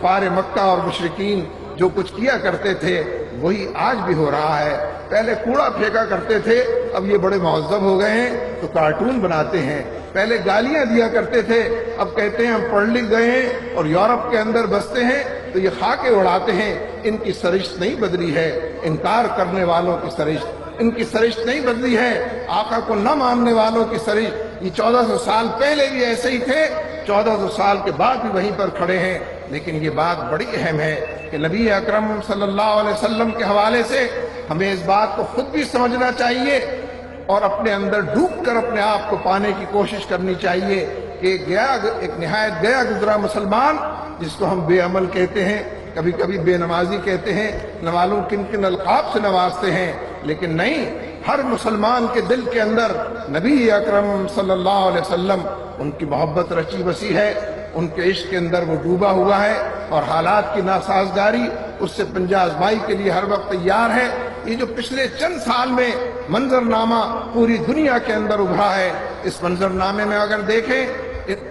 کفار مکہ اور مشرکین جو کچھ کیا کرتے تھے وہی آج بھی ہو رہا ہے۔ پہلے کوڑا پھینکا کرتے تھے، اب یہ بڑے مہذب ہو گئے ہیں تو کارٹون بناتے ہیں۔ پہلے گالیاں دیا کرتے تھے، اب کہتے ہیں ہم پڑھ لکھ گئے ہیں اور یورپ کے اندر بستے ہیں تو یہ خاکے اڑاتے ہیں۔ ان کی سرشت نہیں بدلی ہے، انکار کرنے والوں کی سرشت، ان کی سرشت نہیں بدلی ہے، آقا کو نہ ماننے والوں کی سرشت۔ یہ 1400 سال پہلے بھی ایسے ہی تھے، 1400 سال کے بعد بھی وہیں پر کھڑے ہیں۔ لیکن یہ بات بڑی اہم ہے کہ نبی اکرم صلی اللہ علیہ وسلم کے حوالے سے ہمیں اس بات کو خود بھی سمجھنا چاہیے اور اپنے اندر ڈوب کر اپنے آپ کو پانے کی کوشش کرنی چاہیے کہ ایک نہایت گیا گزرا مسلمان جس کو ہم بے عمل کہتے ہیں، کبھی کبھی بے نمازی کہتے ہیں، نہ معلوم کن کن القاب سے نوازتے ہیں، لیکن نہیں، ہر مسلمان کے دل کے اندر نبی اکرم صلی اللہ علیہ وسلم، ان کی محبت رچی بسی ہے، ان کے عشق کے اندر وہ ڈوبا ہوا ہے اور حالات کی ناسازگاری اس سے پنجہ آزمائی کے لیے ہر وقت تیار ہے۔ یہ جو پچھلے چند سال میں منظرنامہ پوری دنیا کے اندر ابھرا ہے، اس منظرنامے میں اگر دیکھیں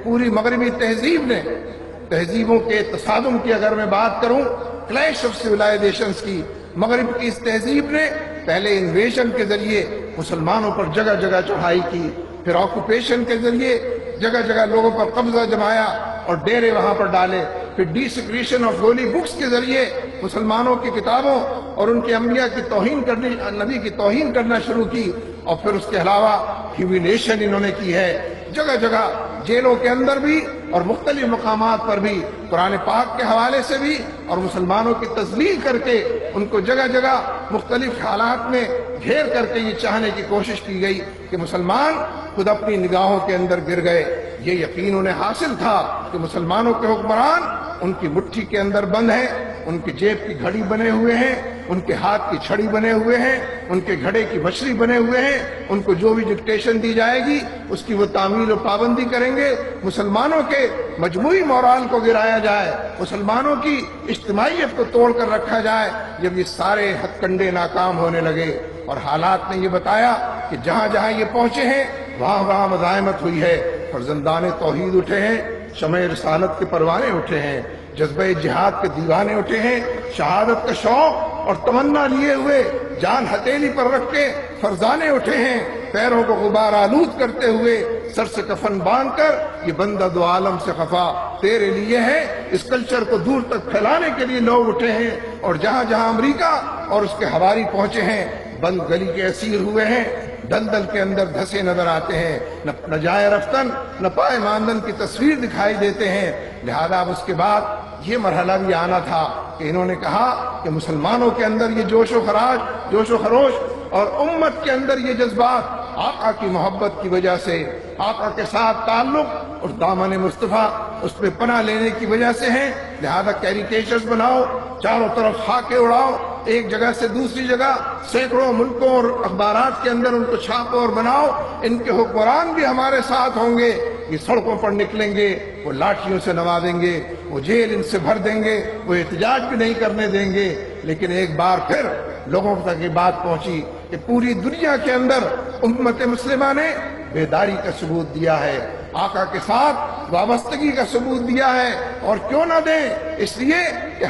پوری مغربی تہذیب نے، تہذیبوں کے تصادم کی اگر میں بات کروں، کلیش آف سویلائزیشنز کی، مغرب کی اس تہذیب نے پہلے انویژن کے ذریعے مسلمانوں پر جگہ جگہ چڑھائی کی، پھر آکوپیشن کے ذریعے جگہ جگہ لوگوں پر قبضہ جمایا اور ڈیرے وہاں پر ڈالے، پھر ڈیسیکریشن آف ہولی بکس کے ذریعے مسلمانوں کی کتابوں اور ان کے انبیاء کی توہین کرنی، نبی کی توہین کرنا شروع کی، اور پھر اس کے علاوہ ہیوملیشن انہوں نے کی ہے جگہ جگہ، جیلوں کے اندر بھی اور مختلف مقامات پر بھی، قرآن پاک کے حوالے سے بھی، اور مسلمانوں کی تذلیل کر کے ان کو جگہ جگہ مختلف حالات میں گھیر کر کے یہ چاہنے کی کوشش کی گئی کہ مسلمان خود اپنی نگاہوں کے اندر گر گئے۔ یہ یقین انہیں حاصل تھا کہ مسلمانوں کے حکمران ان کی مٹھی کے اندر بند ہیں، ان کی جیب کی گھڑی بنے ہوئے ہیں، ان کے ہاتھ کی چھڑی بنے ہوئے ہیں، ان کے گھڑے کی مچھلی بنے ہوئے ہیں، ان کو جو بھی ڈکٹیشن دی جائے گی اس کی وہ تعمیل و پابندی کریں گے۔ مسلمانوں کے مجموعی مورال کو گرایا جائے، مسلمانوں کی اجتماعیت کو توڑ کر رکھا جائے۔ جب یہ سارے ہتھ کنڈے ناکام ہونے لگے اور حالات نے یہ بتایا کہ جہاں جہاں یہ پہنچے ہیں وہاں وہاں مزاحمت ہوئی ہے، فرزندان توحید اٹھے ہیں، شمع رسالت کے پروانے اٹھے ہیں، جذبہ جہاد کے دیوانے اٹھے ہیں، شہادت کا شوق اور تمنا لیے ہوئے جان ہتھیلی پر رکھ کے فرزانے اٹھے ہیں، پیروں کو غبار آلود کرتے ہوئے سر سے کفن باندھ کر یہ بندہ دو عالم سے خفا تیرے لیے ہے، اس کلچر کو دور تک پھیلانے کے لیے لوگ اٹھے ہیں، اور جہاں جہاں امریکہ اور اس کے حواری پہنچے ہیں بند گلی کے اسیر ہوئے ہیں، دلدل کے اندر دھسے نظر آتے ہیں، نہ جائے رفتن نہ پائے ماندن کی تصویر دکھائی دیتے ہیں۔ لہذا اب اس کے بعد یہ مرحلہ بھی آنا تھا کہ انہوں نے کہا کہ مسلمانوں کے اندر یہ جوش و خروش اور امت کے اندر یہ جذبات آقا کی محبت کی وجہ سے، آقا کے ساتھ تعلق اور دامن مصطفیٰ اس پہ پناہ لینے کی وجہ سے ہیں۔ لہذا کیریکیچرز بناؤ، چاروں طرف خاکے اڑاؤ، ایک جگہ سے دوسری جگہ سینکڑوں ملکوں اور اخبارات کے اندر ان کو چھاپو اور بناؤ، ان کے حکمران بھی ہمارے ساتھ ہوں گے، یہ سڑکوں پر نکلیں گے، وہ لاٹھیوں سے نوازیں گے، وہ جیل ان سے بھر دیں گے، وہ احتجاج بھی نہیں کرنے دیں گے۔ لیکن ایک بار پھر لوگوں تک یہ بات پہنچی کہ پوری دنیا کے اندر امت مسلمہ نے بیداری کا ثبوت دیا ہے، آقا کے ساتھ وابستگی کا ثبوت دیا ہے، اور کیوں نہ دیں؟ اس لیے کہ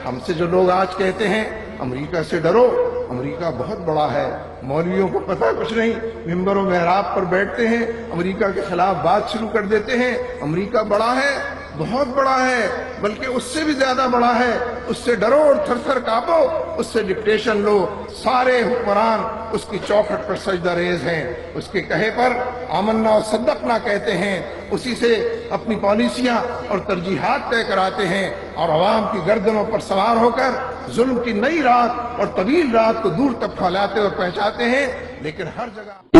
ہم سے جو لوگ آج کہتے ہیں امریکہ سے ڈرو، امریکہ بہت بڑا ہے، مولویوں کو پتہ کچھ نہیں، ممبر و محراب پر بیٹھتے ہیں، امریکہ کے خلاف بات شروع کر دیتے ہیں، امریکہ بڑا ہے، بہت بڑا ہے، بلکہ اس سے بھی زیادہ بڑا ہے، اس سے ڈرو اور تھر تھر کانپو، اس سے ڈکٹیشن لو۔ سارے حکمران اس کی چوکھٹ پر سجدہ ریز ہیں، اس کے کہے پر آمنا و صدقنا کہتے ہیں، اسی سے اپنی پالیسیاں اور ترجیحات طے کراتے ہیں، اور عوام کی گردنوں پر سوار ہو کر ظلم کی نئی رات اور طویل رات کو دور تک پھیلاتے اور پہنچاتے ہیں۔ لیکن ہر جگہ